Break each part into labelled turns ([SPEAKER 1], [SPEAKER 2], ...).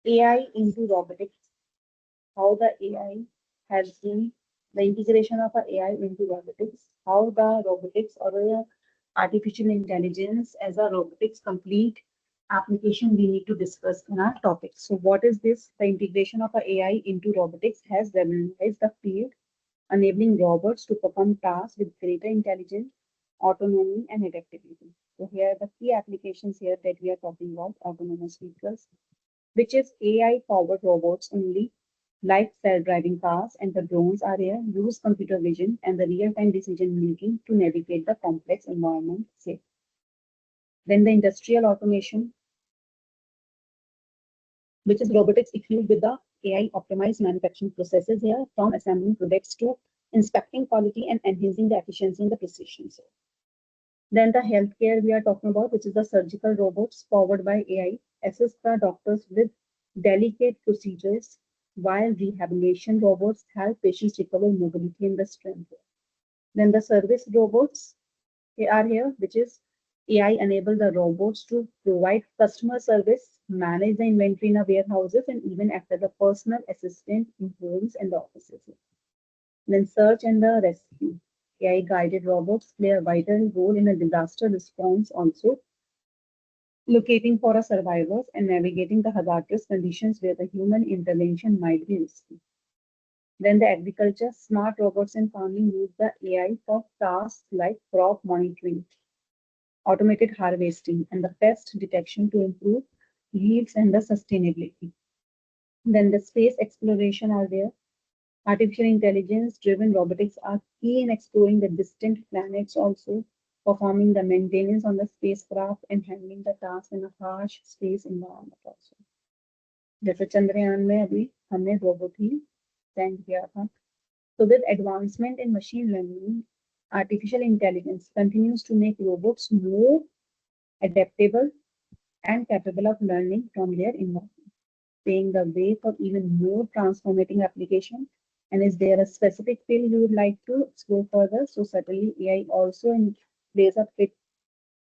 [SPEAKER 1] AI into robotics, how the AI has been, the integration of AI into robotics, how the robotics or the artificial intelligence as a robotics complete application we need to discuss in our topic. So what is this? The integration of AI into robotics has revolutionized the field, enabling robots to perform tasks with greater intelligence, autonomy, and adaptability. So here are the key applications here that we are talking about: autonomous vehicles, which is AI-powered robots only, like self-driving cars and the drones are here, use computer vision and the real-time decision making to navigate the complex environment safely. Then the industrial automation, which is robotics equipped with the AI-optimized manufacturing processes here, from assembling products to inspecting quality and enhancing the efficiency and the precision. Then the healthcare we are talking about, which is the surgical robots powered by AI, assist the doctors with delicate procedures, while rehabilitation robots help patients recover mobility and the strength. Then the service robots are here, which is AI enable the robots to provide customer service, manage the inventory in the warehouses, and even act as a personal assistant in homes and the offices. Then search and the rescue. AI-guided robots play a vital role in a disaster response also, locating for a survivors and navigating the hazardous conditions where the human intervention might be risky. Then the agriculture, smart robots in farming use the AI for tasks like crop monitoring, automated harvesting, and the pest detection to improve yields and the sustainability. Then the space exploration are there. Artificial intelligence driven robotics are key in exploring the distant planets also, performing the maintenance on the spacecraft and handling the tasks in a harsh space environment also. जैसे चंद्रयान में अभी हमने robot ही send किया था. So with advancement in machine learning, artificial intelligence continues to make robots more adaptable and capable of learning from their environment, paving the way for even more transformative application. And is there a specific field you would like to explore further? So certainly AI also plays a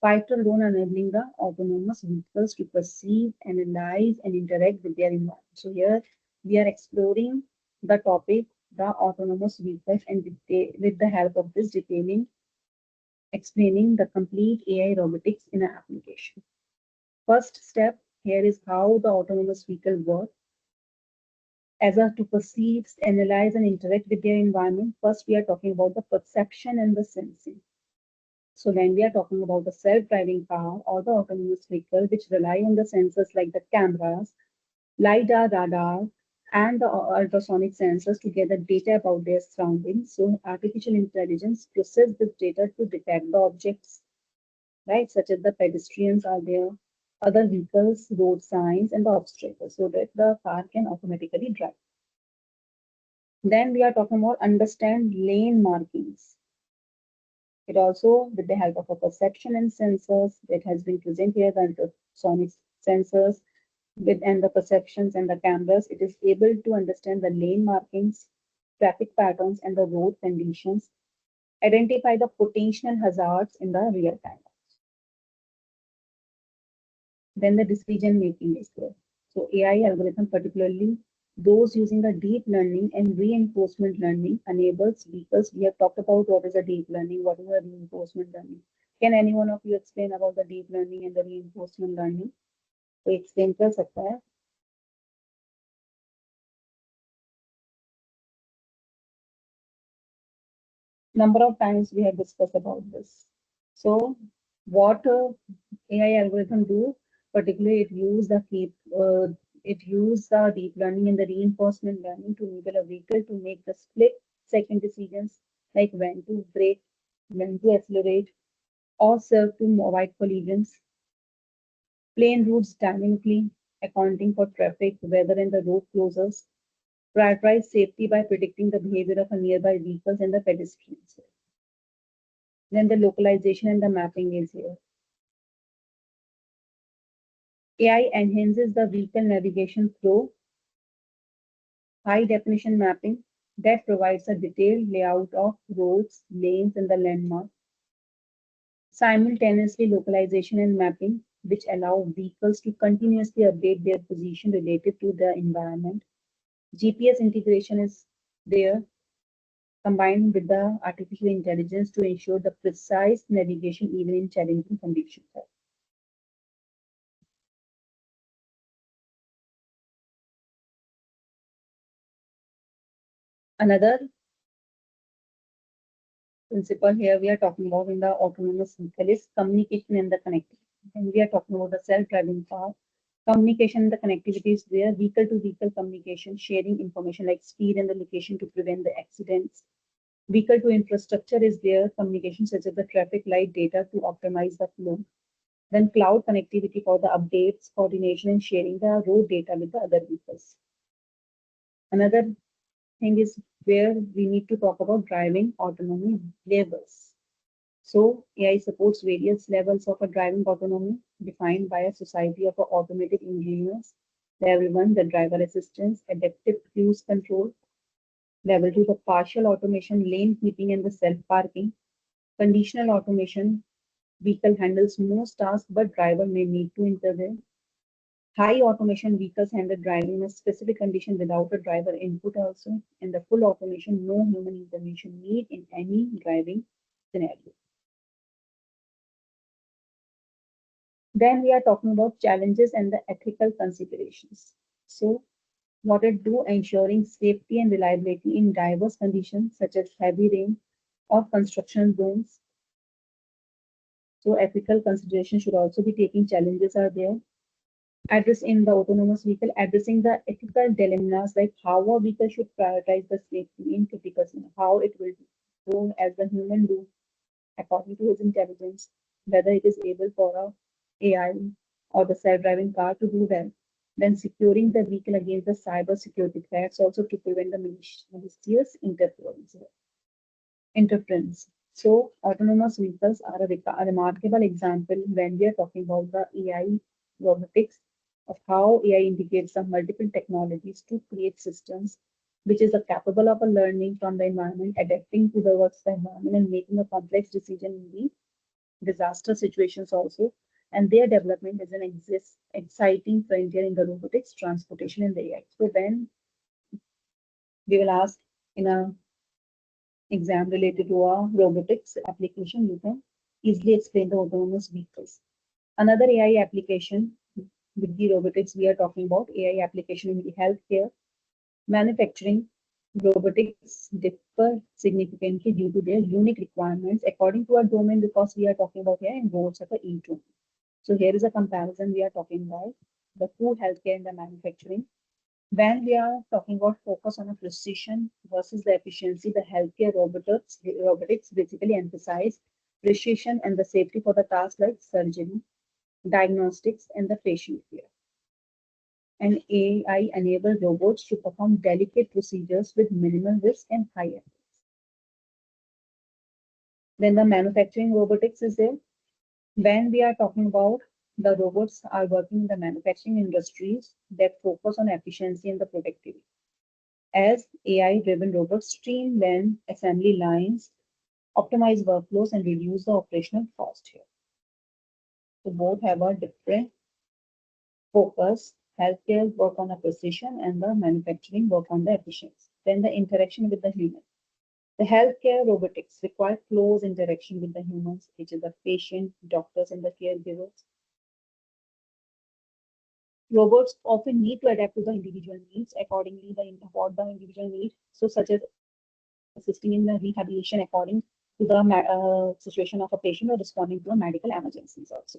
[SPEAKER 1] vital role in enabling the autonomous vehicles to perceive, analyze, and interact with their environment. So here we are exploring the topic, the autonomous vehicles, and with the help of this detailing, explaining the complete AI robotics in an application. First step here is how the autonomous vehicle works. As a to perceive, analyze, and interact with their environment, first we are talking about the perception and the sensing. So when we are talking about the self-driving car or the autonomous vehicle, which rely on the sensors like the cameras, LiDAR, radar, and the ultrasonic sensors to gather data about their surroundings. So artificial intelligence process this data to detect the objects, right, such as the pedestrians are there, other vehicles, road signs, and the obstacles, so that the car can automatically drive. Then we are talking about understand lane markings. It also, with the help of a perception and sensors, it has been present here, the ultrasonic sensors, with and the perceptions and the cameras, it is able to understand the lane markings, traffic patterns, and the road conditions, identify the potential hazards in the real time. Then the decision making is there. So AI algorithm, particularly those using the deep learning and reinforcement learning, enables vehicles. We have talked about what is a deep learning, what is a reinforcement learning. Can any one of you explain about the deep learning and the reinforcement learning? तो explain कर सकता है? Number of times we have discussed about this. So what AI algorithm do? Particularly, it use the deep learning and the reinforcement learning to enable a vehicle to make the split-second decisions like when to brake, when to accelerate, or serve to avoid collisions, plan routes dynamically, accounting for traffic, weather, and the road closures, prioritize safety by predicting the behavior of a nearby vehicles and the pedestrians. Then the localization and the mapping is here. AI enhances the vehicle navigation through high definition mapping that provides a detailed layout of roads, lanes, and the landmarks. Simultaneously, localization and mapping which allow vehicles to continuously update their position related to the environment. GPS integration is there, combined with the artificial intelligence to ensure the precise navigation even in challenging conditions. Another principle here we are talking about in the autonomous vehicle is communication and the connectivity. And we are talking about the self-driving car. Communication and the connectivity is there, vehicle-to-vehicle communication, sharing information like speed and the location to prevent the accidents. Vehicle to infrastructure is there, communication such as the traffic light data to optimize the flow. Then cloud connectivity for the updates, coordination, and sharing the road data with the other vehicles. Another thing is where we need to talk about driving autonomy levels. So AI supports various levels of a driving autonomy defined by a society of automated engineers. Level 1, the driver assistance, adaptive cruise control. Level 2, the partial automation, lane keeping and the self-parking. Conditional automation, vehicle handles most tasks but driver may need to intervene. High automation vehicles handle driving in a specific condition without a driver input also. And the full automation, no human intervention need in any driving scenario. Then we are talking about challenges and the ethical considerations. So what it do, ensuring safety and reliability in diverse conditions such as heavy rain or construction zones. So ethical considerations should also be taken. Challenges are there. Address in the autonomous vehicle, addressing the ethical dilemmas like how a vehicle should prioritize the safety in critical scenario, how it will do as the human do according to his intelligence, whether it is able for a AI or the self-driving car to do well. Then securing the vehicle against the cyber security threats also to prevent the malicious interference. So autonomous vehicles are a remarkable example when we are talking about the AI robotics of how AI integrates the multiple technologies to create systems which is capable of a learning from the environment, adapting to the works the environment, and making a complex decision in the disaster situations also. And their development is an exciting frontier in the robotics, transportation, and the AI. So then we will ask in a exam related to a robotics application, you can easily explain the autonomous vehicles. Another AI application with the robotics we are talking about, AI application in the healthcare, manufacturing. Robotics differ significantly due to their unique requirements according to our domain because we are talking about here in roles of a e-domain. So here is a comparison we are talking about the two healthcare and the manufacturing. When we are talking about focus on a precision versus the efficiency, the healthcare robotics basically emphasize precision and the safety for the tasks like surgery, diagnostics, and the patient care. And AI enables robots to perform delicate procedures with minimal risk and high effort. Then the manufacturing robotics is there. When we are talking about the robots are working in the manufacturing industries that focus on efficiency and the productivity. As AI-driven robots streamline assembly lines, optimize workflows, and reduce the operational cost here. So both have a different focus. Healthcare work on the precision and the manufacturing work on the efficiency. Then the interaction with the human. The healthcare robotics require close interaction with the humans, which is the patient, doctors, and the caregivers. Robots often need to adapt to the individual needs accordingly, what the individual needs, so such as assisting in the rehabilitation according to the situation of a patient or responding to a medical emergencies also.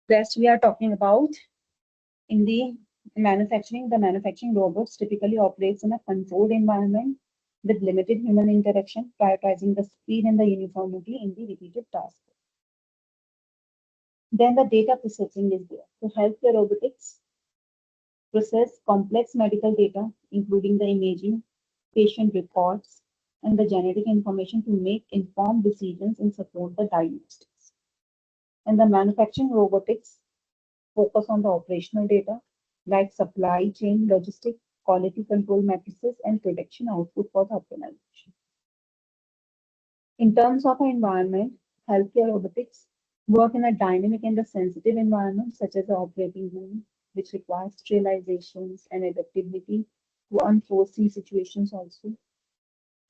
[SPEAKER 1] Next, we are talking about in the manufacturing robots typically operates in a controlled environment with limited human interaction, prioritizing the speed and the uniformity in the repeated tasks. Then the data processing is there. So healthcare robotics process complex medical data, including the imaging, patient records, and the genetic information to make informed decisions and support the diagnostics. And the manufacturing robotics focus on the operational data like supply chain logistics, quality control matrices, and production output for the optimization. In terms of our environment, healthcare robotics work in a dynamic and a sensitive environment, such as the operating room, which requires sterilizations and adaptability to unforeseen situations also.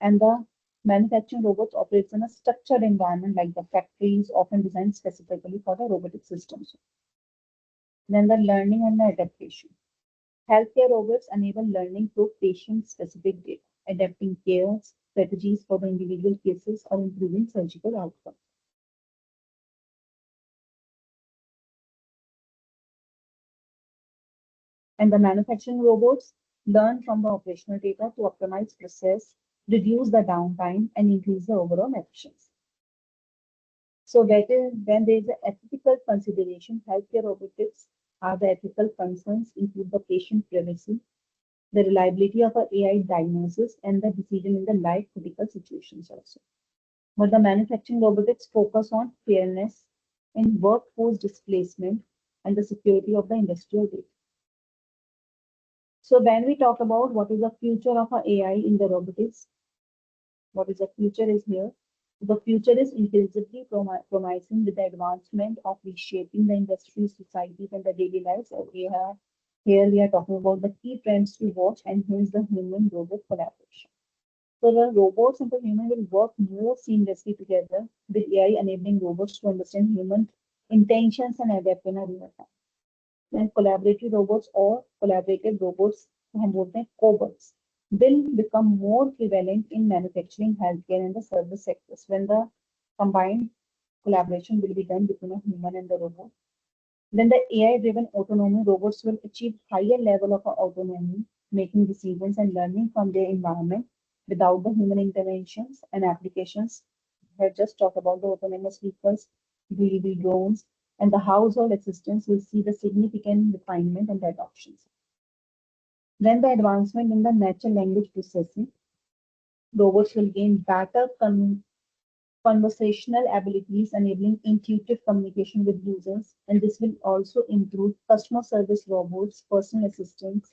[SPEAKER 1] And the manufacturing robots operates in a structured environment like the factories, often designed specifically for the robotic systems. Then the learning and the adaptation. Healthcare robots enable learning through patient-specific data, adapting care strategies for the individual cases or improving surgical outcomes. And the manufacturing robots learn from the operational data to optimize process, reduce the downtime, and increase the overall efficiency. So that is when there is an ethical consideration, healthcare robotics are the ethical concerns include the patient privacy, the reliability of a AI diagnosis, and the decision in the life critical situations also. But the manufacturing robotics focus on fairness in workforce displacement and the security of the industrial data. So when we talk about what is the future of our AI in the robotics, what is the future is here. The future is increasingly promising with the advancement of reshaping the industry, societies, and the daily lives. So here we are talking about the key trends to watch and hence the human-robot collaboration. So the robots and the human will work more seamlessly together with AI enabling robots to understand human intentions and adapt in a real time. Then collaborative robots or collaborative robots, हम बोलते हैं cobots, will become more prevalent in manufacturing, healthcare, and the service sectors when the combined collaboration will be done between a human and the robot. Then the AI-driven autonomy robots will achieve higher level of autonomy, making decisions and learning from their environment without the human interventions and applications. I have just talked about the autonomous vehicles, delivery drones, and the household assistants will see the significant refinement and adoptions. Then the advancement in the natural language processing, robots will gain better conversational abilities, enabling intuitive communication with users, and this will also improve customer service robots, personal assistants,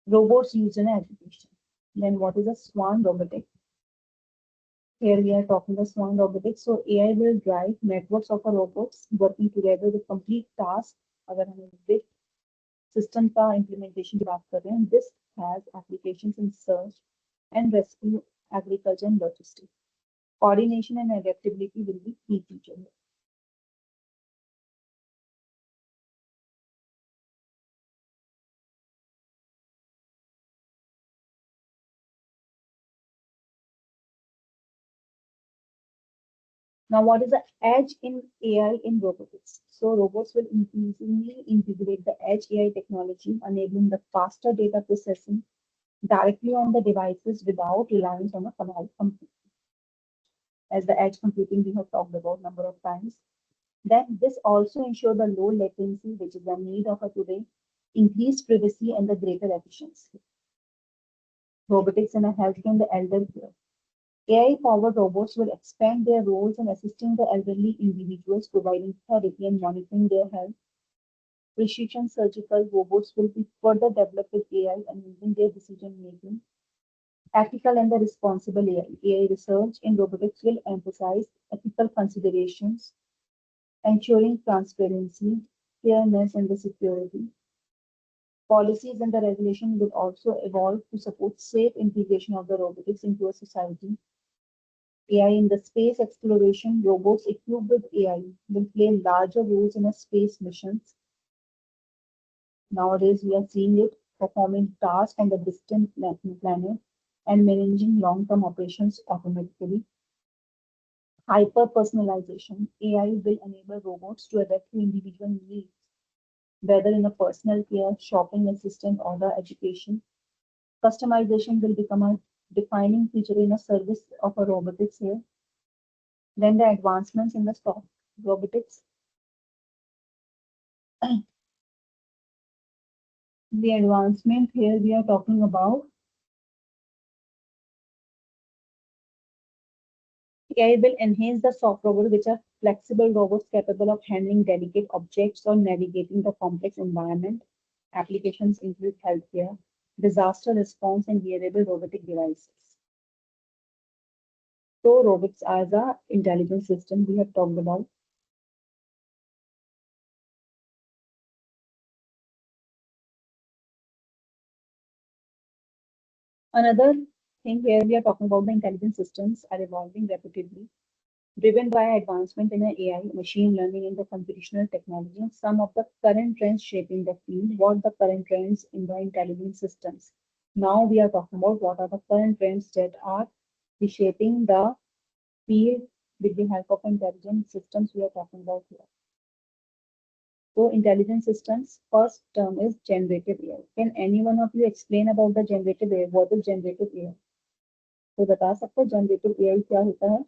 [SPEAKER 1] robots used in education. Then what is a swan robotic? Here we are talking the swan robotics. So AI will drive networks of robots working together with complete tasks. अगर हम big system का implementation की बात कर रहे हैं, this has applications in search and rescue, agriculture and logistics. Coordination and adaptability will be key features. Now, what is the edge in AI in robotics? So, robots will increasingly integrate the edge AI technology, enabling the faster data processing directly on the devices without reliance on a cloud computing. As the edge computing we have talked about number of times. Then this also ensures the low latency, which is the need of a today, increased privacy and the greater efficiency. Robotics in a healthcare and the elder care. AI-powered robots will expand their roles in assisting the elderly individuals, providing therapy and monitoring their health. Precision surgical robots will be further developed with AI and using their decision making. Ethical and the responsible AI. AI research in robotics will emphasize ethical considerations, ensuring transparency, fairness, and the security. Policies and the regulation will also evolve to support safe integration of the robotics into a society. AI in the space exploration, robots equipped with AI will play larger roles in a space missions. Nowadays, we are seeing it performing tasks on the distant planet and managing long-term operations automatically. Hyper-personalization, AI will enable robots to adapt to individual needs, whether in a personal care, shopping assistant, or the education. Customization will become a defining feature in a service of a robotics here. Then the advancements in the soft robotics. The advancement here we are talking about AI will enhance the soft robots, which are flexible robots capable of handling delicate objects or navigating the complex environment. Applications include healthcare, disaster response, and wearable robotic devices. So robots as a intelligence system we have talked about. Another thing here we are talking about the intelligence systems are evolving rapidly, driven by advancement in AI, machine learning, and the computational technology. Some of the current trends shaping the field. What the current trends in the intelligence systems? Now we are talking about what are the current trends that are reshaping the field with the help of intelligence systems we are talking about here. So intelligence systems, first term is generative AI. Can any one of you explain about the generative AI? What is generative AI? तो बता सकते हो generative AI क्या होता है?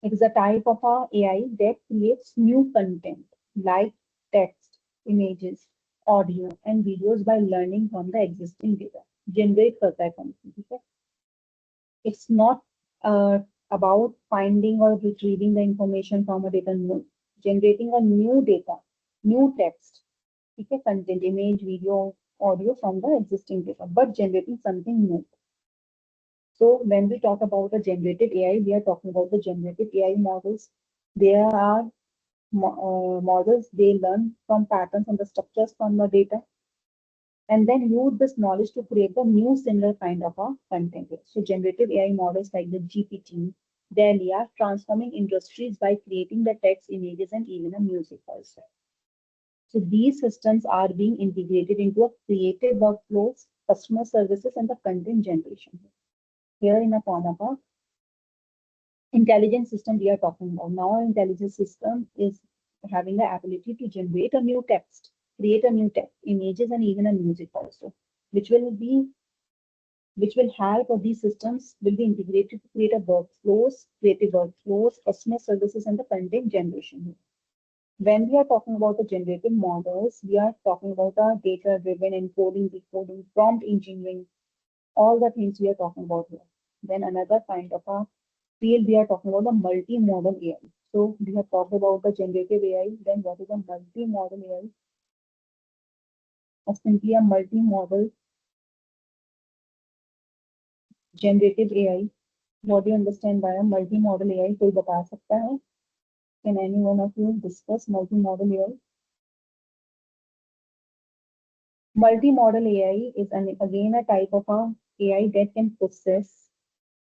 [SPEAKER 1] It is a type of a AI that creates new content like text, images, audio, and videos by learning from the existing data. Generate करता है content, ठीक है? It's not about finding or retrieving the information from a data. No. Generating a new data, new text, ठीक है? Content, image, video, audio from the existing data, but generating something new. So when we talk about the generative AI, we are talking about the generative AI models. There are models, they learn from patterns and the structures from the data, and then use this knowledge to create the new similar kind of a content. So generative AI models like the GPT, DALL-E are transforming industries by creating the text, images, and even a music also. So these systems are being integrated into a creative workflows, customer services, and the content generation. Here in a form of a intelligence system we are talking about. Now, our intelligence system is having the ability to generate a new text, create a new text, images, and even a music also, which will help of these systems will be integrated to create a workflows, creative workflows, customer services, and the content generation. When we are talking about the generative models, we are talking about the data-driven encoding, decoding, prompt engineering, all the things we are talking about here. Then another kind of a field we are talking about the multimodal AI. So we have talked about the generative AI. Then what is a multimodal AI? Or simply a multimodal generative AI. What do you understand by a multimodal AI? कोई बता सकता है? Can any one of you discuss multimodal AI? Multimodal AI is again a type of a AI that can process,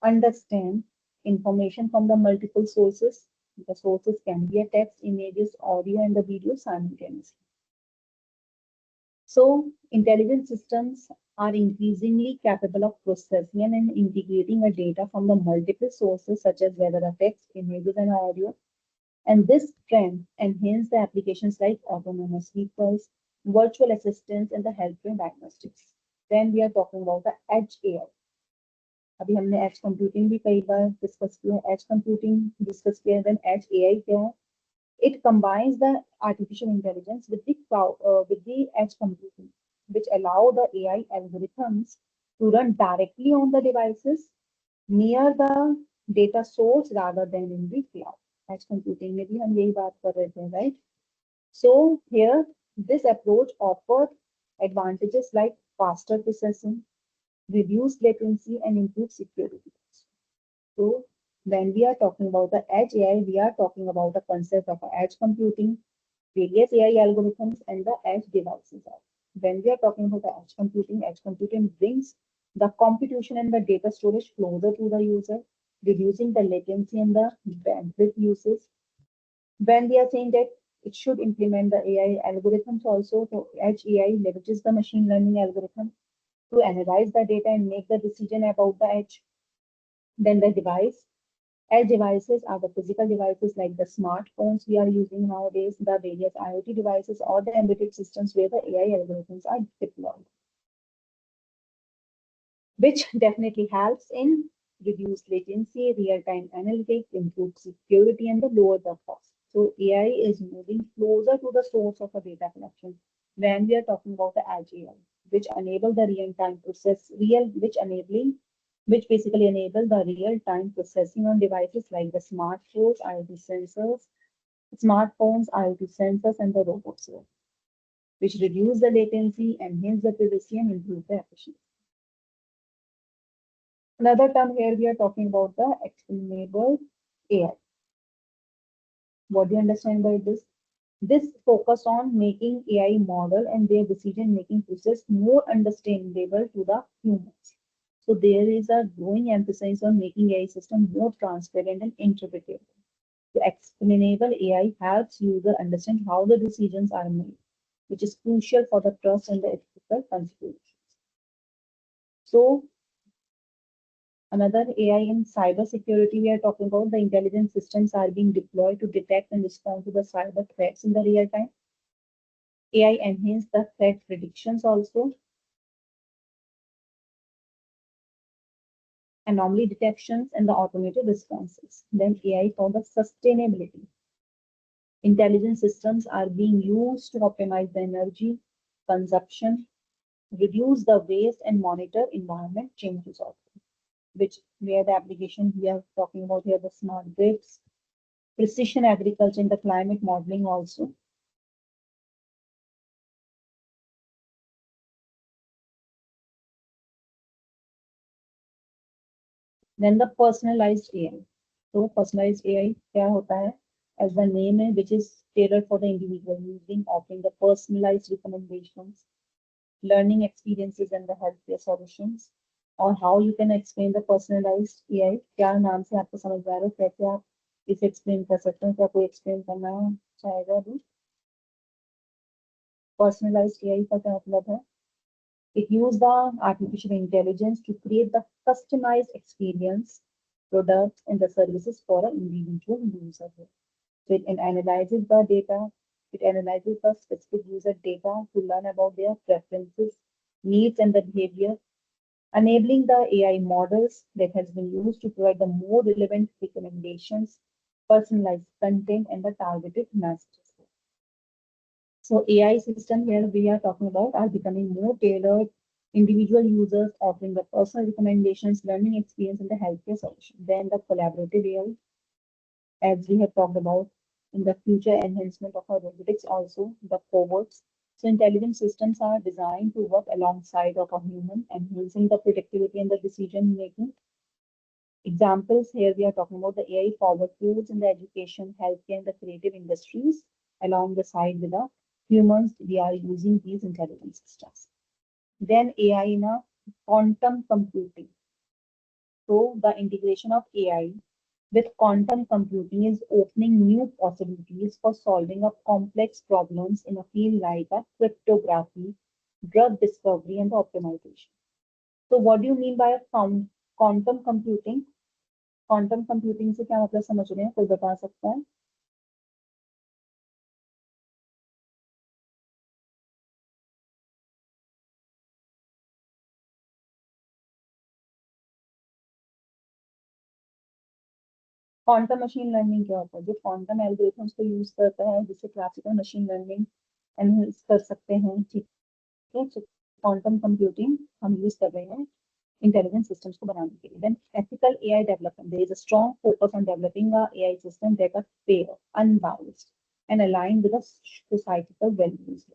[SPEAKER 1] understand information from the multiple sources. The sources can be a text, images, audio, and the video simultaneously. So intelligent systems are increasingly capable of processing and integrating a data from the multiple sources such as whether a text, images, and audio. And this trend enhances the applications like autonomous vehicles, virtual assistants, and the healthcare diagnostics. Then we are talking about the edge AI. अभी हमने edge computing भी कई बार discuss किया है, edge computing discuss किया है, then edge AI क्या है? It combines the artificial intelligence with the edge computing, which allow the AI algorithms to run directly on the devices near the data source rather than in the cloud. Edge computing में भी हम यही बात कर रहे थे, right? So here, this approach offers advantages like faster processing, reduced latency, and improved security. So when we are talking about the edge AI, we are talking about the concept of edge computing, various AI algorithms, and the edge devices. When we are talking about the edge computing brings the computation and the data storage closer to the user, reducing the latency and the bandwidth uses. When we are saying that it should implement the AI algorithms also, so edge AI leverages the machine learning algorithm to analyze the data and make the decision about the edge. Then the device. Edge devices are the physical devices like the smartphones we are using nowadays, the various IoT devices, or the embedded systems where the AI algorithms are deployed, which definitely helps in reduce latency, real-time analytics, improve security, and the lower the cost. So AI is moving closer to the source of a data collection when we are talking about the edge AI, which enable the real-time process, which enabling which basically enable the real-time processing on devices like the smartphones, IoT sensors, and the robots, which reduce the latency, enhance the privacy, and improve the efficiency. Another term here we are talking about the explainable AI. What do you understand by this? This focus on making AI model and their decision-making process more understandable to the humans. So there is a growing emphasis on making AI system more transparent and interpretable. The explainable AI helps user understand how the decisions are made, which is crucial for the trust and the ethical considerations. So another AI in cybersecurity, we are talking about the intelligence systems are being deployed to detect and respond to the cyber threats in the real time. AI enhance the threat predictions also, anomaly detections, and the automated responses. Then AI for the sustainability. Intelligent systems are being used to optimize the energy consumption, reduce the waste, and monitor environment changes also, which where the application we are talking about here, the smart grids, precision agriculture, and the climate modeling also. Then the personalized AI. So personalized AI क्या होता है? As the name है, which is tailored for the individual, using offering the personalized recommendations, learning experiences, and the healthcare solutions. और how you can explain the personalized AI? क्या नाम से आपको समझ आ रहा है? कैसे आप इसे explain कर सकते हैं? क्या कोई explain करना चाहेगा अभी? Personalized AI का क्या मतलब है? It uses the artificial intelligence to create the customized experience, products, and the services for an individual user. So it analyzes the data, it analyzes the specific user data to learn about their preferences, needs, and the behavior, enabling the AI models that has been used to provide the more relevant recommendations, personalized content, and the targeted messages. So AI system here we are talking about are becoming more tailored, individual users offering the personal recommendations, learning experience, and the healthcare solution. Then the collaborative AI, as we have talked about in the future enhancement of our robotics, also the cobots. So intelligent systems are designed to work alongside of a human, enhancing the productivity and the decision making. Examples here we are talking about the AI forward tools in the education, healthcare, and the creative industries. Along the side with the humans, we are using these intelligent systems. Then AI in a quantum computing. So the integration of AI with quantum computing is opening new possibilities for solving of complex problems in a field like a cryptography, drug discovery, and optimization. So what do you mean by a quantum computing? Quantum computing से क्या मतलब समझ रहे हैं, कोई बता सकता है? क्वांटम मशीन लर्निंग क्या होता है? जो क्वांटम एल्गोरिथम्स को यूज करता है, जिसे क्लासिकल मशीन लर्निंग एनहेंस कर सकते हैं, ठीक है? क्वांटम कंप्यूटिंग हम यूज कर रहे हैं intelligent systems को बनाने के लिए. Then ethical AI development. There is a strong focus on developing a AI system that are fair, unbiased, and aligned with the societal values.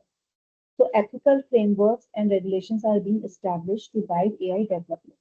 [SPEAKER 1] So ethical frameworks and regulations are being established to guide AI development.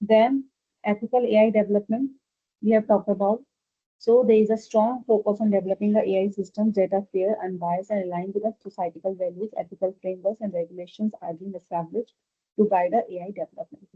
[SPEAKER 1] Then ethical AI development we have talked about. So there is a strong focus on developing the AI systems that are fair, unbiased, and aligned with the societal values. Ethical frameworks and regulations are being established to guide the AI development.